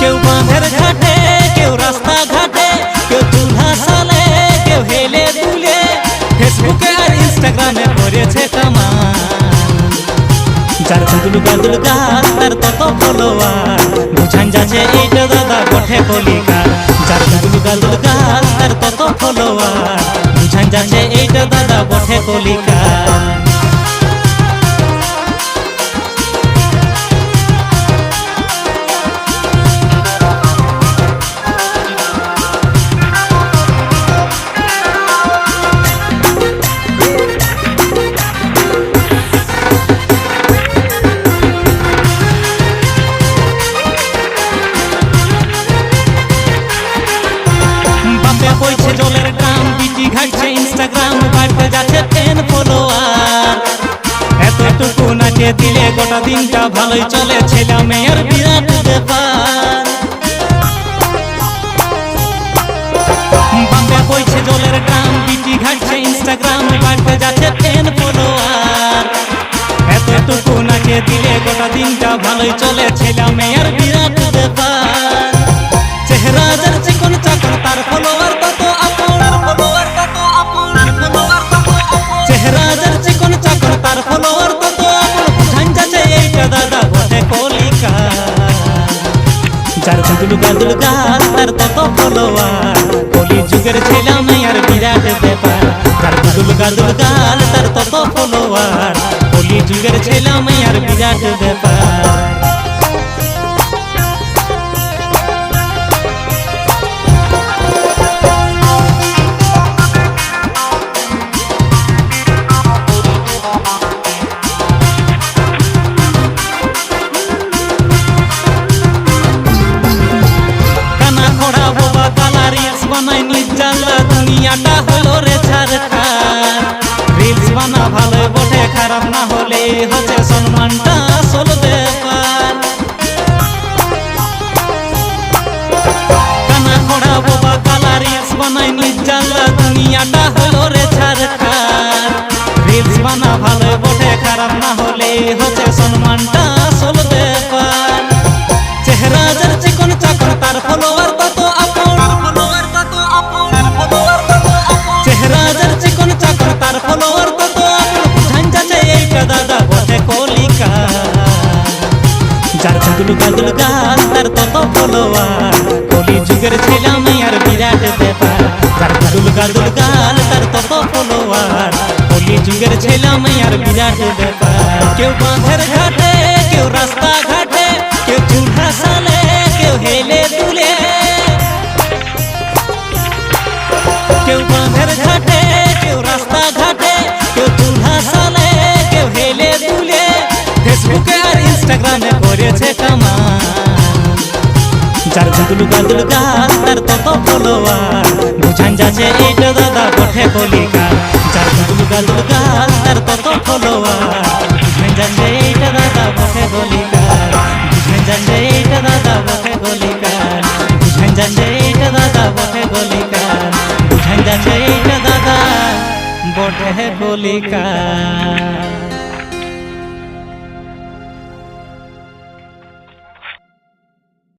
কেউ বাঁধের ঘাটে, কেউ রাস্তা ঘাটে, কেউ চুলা সালে, কেউ হেলে দুলে, ফেসবুকে আর ইনস্টাগ্রামে করেছে কামান। যার দুলগা দুলগা তার তত ফলোয়ার, বুঝান যাচ্ছে এইটা দাদা বটে কলিকার। যার দুলগা দুলগা তার তত ফলোয়ার, বুঝান যাচ্ছে এইটা দাদা বটে কলিকার। বইছে জলের টান, বিটি ঘাটছে ইনস্টাগ্রাম, বাড়তে যাচ্ছে 10 ফলোয়ার। এতটুকু নাচে দিলে গোটা দিনটা ভালোই চলে, ছেলে মেয়ের বিরাট ব্যাপার। বাম্বে বইছে জলের টান, বিটি ঘাটছে ইনস্টাগ্রাম, বাড়তে যাচ্ছে 10 ফলোয়ার। এতটুকু নাচে দিলে গোটা দিনটা ভালোই চলে, ছেলে মেয়ের বিরাট ব্যাপার। চেহারা যার চিকন চাকন তার ফলোয়ার তত আপন, চেহারা যার চিকন চাকন তার ফলোয়ার তত আপন, বুঝান যাচ্ছে এইটা দাদা বটে কলিকার। যার দুলগা দুলগা তার তত ফলোয়ার, কলি যুগের ছেলে মেয়ের বিরাট ব্যাপার। যার দুলগা দুলগা তার তত ফলোয়ার, কলি যুগের ছেলে মেয়ের বিরাট ব্যাপার। বানাই নিজ জানলা দুনিয়াটা হলো রে ছারখার। রিলস বানা ভালো বটে, খারাপ না হলে হচ্ছে সম্মানটা আসল ব্যাপার। কানা খোড়া বোবা কালা রিলস বানাই নিজ জানলা দুনিয়াটা হলো রে ছারখার। রিলস বানা ভালো বটে, খারাপ না হলে হচ্ছে সম্মানটা আসল ব্যাপার। চেহারা যার চিকন চাকন তার ফলোয়ার তত আপন, চেহারা যার চিকন চাকন তার ফলোয়ার তত আপন, বুঝান যাচ্ছে এইটা দাদা বটে কলিকার। যার দুলগা দুলগা তার তত ফলোয়ার, কলি যুগের ছেলে মেয়ের বিরাট ব্যাপার। যার দুলগা দুলগা তার তত ফলোয়ার, কলি যুগের ছেলে মেয়ের বিরাট ব্যাপার। কেউ বাঁধের ঘাটে, কেউ রাস্তা ঘাটে, কেউ চুলা সালে, কেউ হেলে দুলে, কেউ বাঁধের ঘাটে, কেউ রাস্তা ঘাটে, কেউ চুলা সালে, কেউ হেলে দুলে, ফেসবুকে আর ইনস্টাগ্রামে করেছে কামান। যার দুলগা দুলগা তার তত ফলোয়ার, বুঝান যাচ্ছে এইটা দাদা বটে কলিকার। যার দুলগা দুলগা তার তত ফলোয়ার, বুঝান যাচ্ছে এইটা দাদা বটে কলিকার। বুঝান যাচ্ছে এইটা দাদা বটে কলিকার। বুঝান যাচ্ছে এইটা দাদা বটে কলিকার। বুঝান যাচ্ছে এইটা দাদা বটে কলিকার।